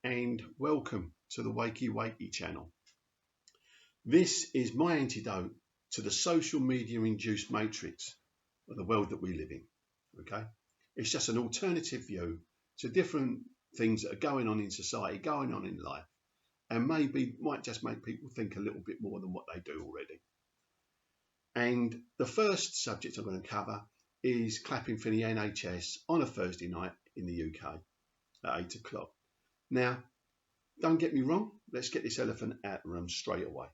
and welcome to the Wakey Wakey channel. This is my antidote to the social media induced matrix of the world that we live in. Okay, it's just an alternative view to different things that are going on in society, going on in life, and maybe might just make people think a little bit more than what they do already. And the first subject I'm going to cover is clapping for the NHS on a Thursday night in the UK at 8 o'clock. Now, don't get me wrong, let's get this elephant out of the room straight away.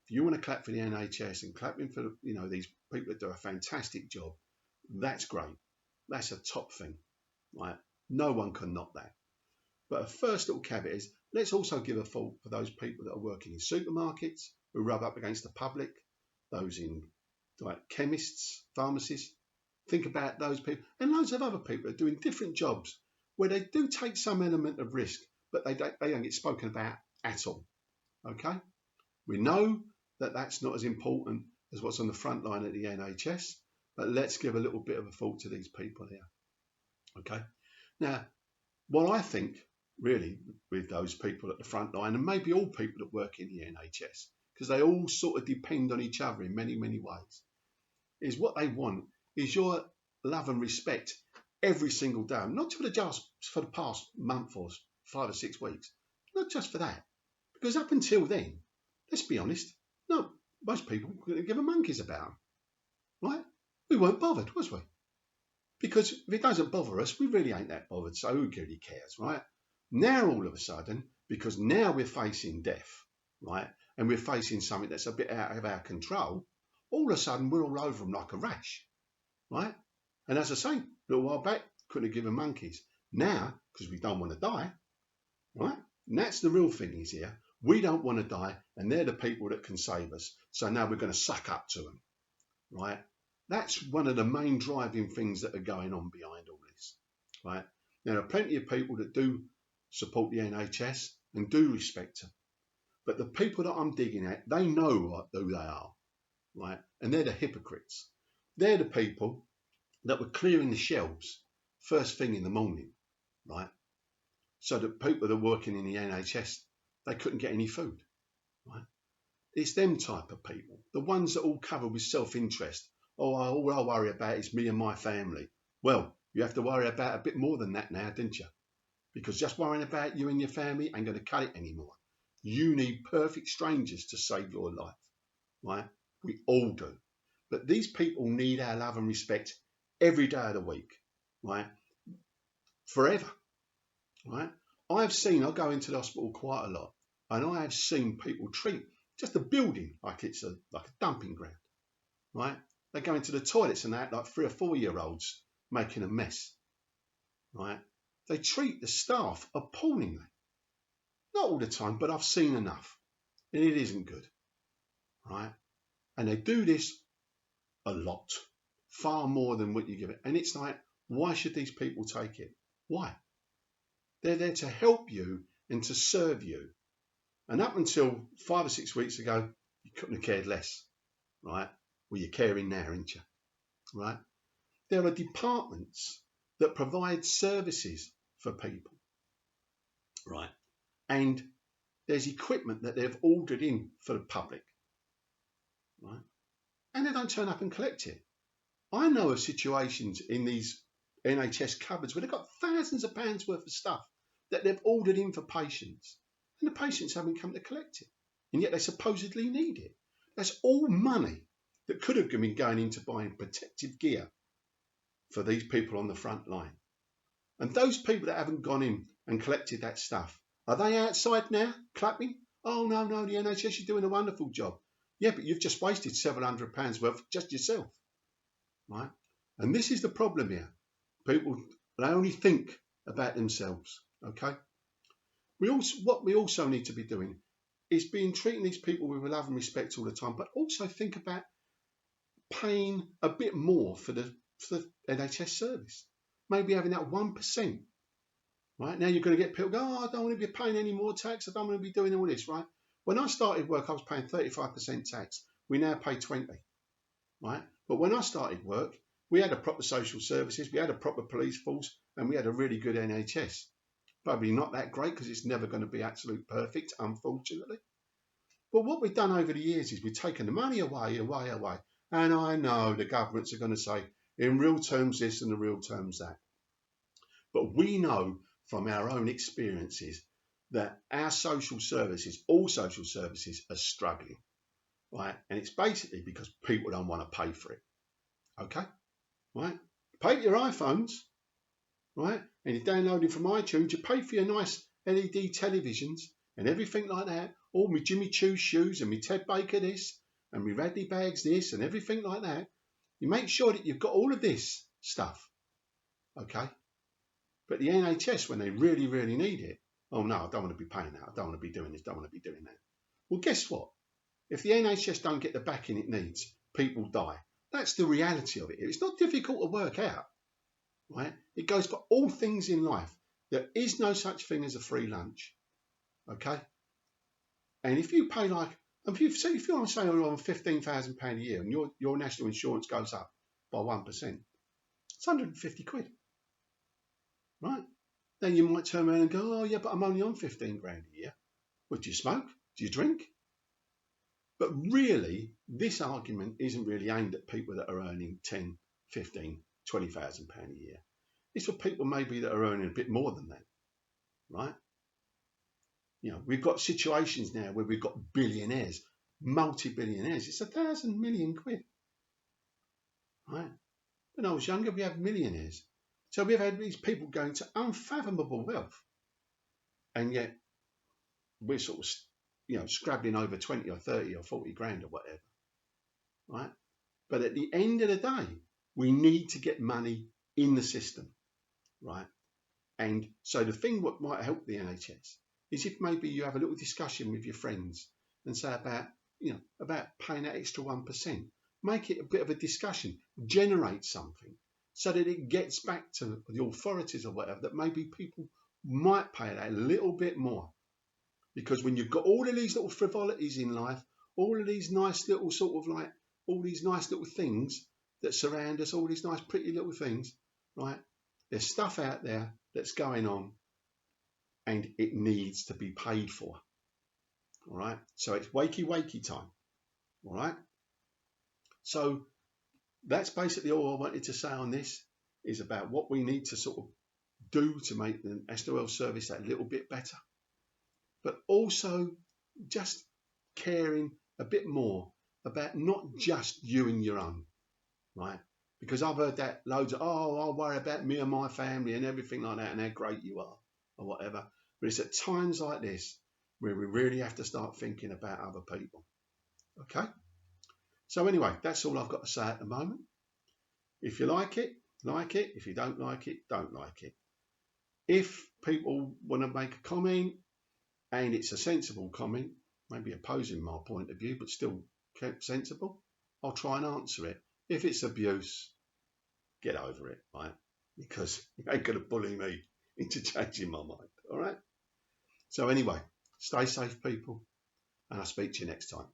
If you want to clap for the NHS and clapping for these people that do a fantastic job, that's great. That's a top thing, right? No one can knock that. But a first little caveat is, let's also give a thought for those people that are working in supermarkets who rub up against the public, those in like chemists, pharmacists. Think about those people and loads of other people that are doing different jobs where they do take some element of risk, but they don't get spoken about at all. Okay? We know that that's not as important as what's on the front line at the NHS, but let's give a little bit of a thought to these people here. Okay? Now, what I think really with those people at the front line, and maybe all people that work in the NHS, because they all sort of depend on each other in many, many ways, is what they want is your love and respect every single day, not just for the past month or 5 or 6 weeks, not just for that, because up until then, let's be honest, no, most people couldn't give a monkeys about them, right? We weren't bothered, was we? Because if it doesn't bother us, we really ain't that bothered, so who really cares, right? Now, all of a sudden, because now we're facing death, right, and we're facing something that's a bit out of our control, all of a sudden we're all over them like a rash, right? And as I say, a little while back, couldn't have given monkeys. Now, because we don't want to die, right? And that's the real thing is here. We don't want to die, and they're the people that can save us. So now we're going to suck up to them, right? That's one of the main driving things that are going on behind all this, right? Now, there are plenty of people that do support the NHS and do respect them. But the people that I'm digging at, they know who they are, right? And they're the hypocrites. They're the people that were clearing the shelves first thing in the morning, right? So that people that are working in the NHS, they couldn't get any food, right? It's them type of people, the ones that all cover with self-interest. Oh, all I worry about is me and my family. Well, you have to worry about a bit more than that now, didn't you? Because just worrying about you and your family ain't going to cut it anymore. You need perfect strangers to save your life, right? We all do. But these people need our love and respect every day of the week, right? Forever, right? I go into the hospital quite a lot, and I have seen people treat just a building like it's like a dumping ground, right? They go into the toilets and they act like 3 or 4 year olds making a mess, right? They treat the staff appallingly. Not all the time, but I've seen enough, and it isn't good, right? And they do this a lot, far more than what you give it. And it's like, why should these people take it? Why? They're there to help you and to serve you. And up until 5 or 6 weeks ago, you couldn't have cared less, right? Well, you're caring now, aren't you? Right? There are departments that provide services for people, right? And there's equipment that they've ordered in for the public, right? And they don't turn up and collect it. I know of situations in these NHS cupboards where they've got thousands of pounds worth of stuff that they've ordered in for patients, and the patients haven't come to collect it, and yet they supposedly need it. That's all money that could have been going into buying protective gear for these people on the front line. And those people that haven't gone in and collected that stuff, are they outside now clapping? Oh, no, the NHS is doing a wonderful job. Yeah, but you've just wasted several £700 worth just yourself, right? And this is the problem here. People, they only think about themselves, okay? What we also need to be doing is treating these people with love and respect all the time, but also think about paying a bit more for the NHS service. Maybe having that 1%, right? Now you're going to get people go, oh, I don't want to be paying any more tax. I don't want to be doing all this, right? When I started work, I was paying 35% tax. We now pay 20, right? But when I started work, we had a proper social services, we had a proper police force, and we had a really good NHS. Probably not that great because it's never going to be absolute perfect, unfortunately. But what we've done over the years is we've taken the money away. And I know the governments are going to say, in real terms this and in real terms that. But we know from our own experiences that our social services, all social services, are struggling, right? And it's basically because people don't want to pay for it, okay? Right? Pay for your iPhones, right? And you're downloading from iTunes, you pay for your nice LED televisions and everything like that, all my Jimmy Choo shoes and my Ted Baker this and my Radley bags this and everything like that. You make sure that you've got all of this stuff, okay? But the NHS, when they really, really need it, oh no, I don't want to be paying that. I don't want to be doing this, don't want to be doing that. Well, guess what? If the NHS don't get the backing it needs, people die. That's the reality of it. It's not difficult to work out, right? It goes for all things in life. There is no such thing as a free lunch, okay? And if you pay like, if you're on, say, on £15,000 a year and your national insurance goes up by 1%, it's 150 quid. Right? Then you might turn around and go, oh yeah, but I'm only on 15 grand a year. Well, do you smoke? Do you drink? But really, this argument isn't really aimed at people that are earning 10, 15, 20,000 pound a year. It's for people maybe that are earning a bit more than that, right? You know, we've got situations now where we've got billionaires, multi-billionaires. It's 1,000 million quid, right? When I was younger, we had millionaires. So we've had these people going to unfathomable wealth, and yet we're sort of, you know, scrabbling over 20 or 30 or 40 grand or whatever, right? But at the end of the day, we need to get money in the system, right? And so the thing what might help the NHS is if maybe you have a little discussion with your friends and say about, you know, about paying that extra 1%, make it a bit of a discussion, generate something, so that it gets back to the authorities or whatever, that maybe people might pay that a little bit more. Because when you've got all of these little frivolities in life, all of these nice little sort of like, all these nice little things that surround us, all these nice pretty little things, right? There's stuff out there that's going on and it needs to be paid for, all right? So it's wakey time, all right? So that's basically all I wanted to say on this, is about what we need to sort of do to make the SOL service that little bit better, but also just caring a bit more about not just you and your own, right? Because I've heard that loads of, oh, I'll worry about me and my family and everything like that and how great you are or whatever. But it's at times like this where we really have to start thinking about other people, okay? So anyway, that's all I've got to say at the moment. If you like it, like it. If you don't like it, don't like it. If people want to make a comment and it's a sensible comment, maybe opposing my point of view, but still kept sensible, I'll try and answer it. If it's abuse, get over it, right? Because you ain't going to bully me into changing my mind, all right? So anyway, stay safe, people, and I'll speak to you next time.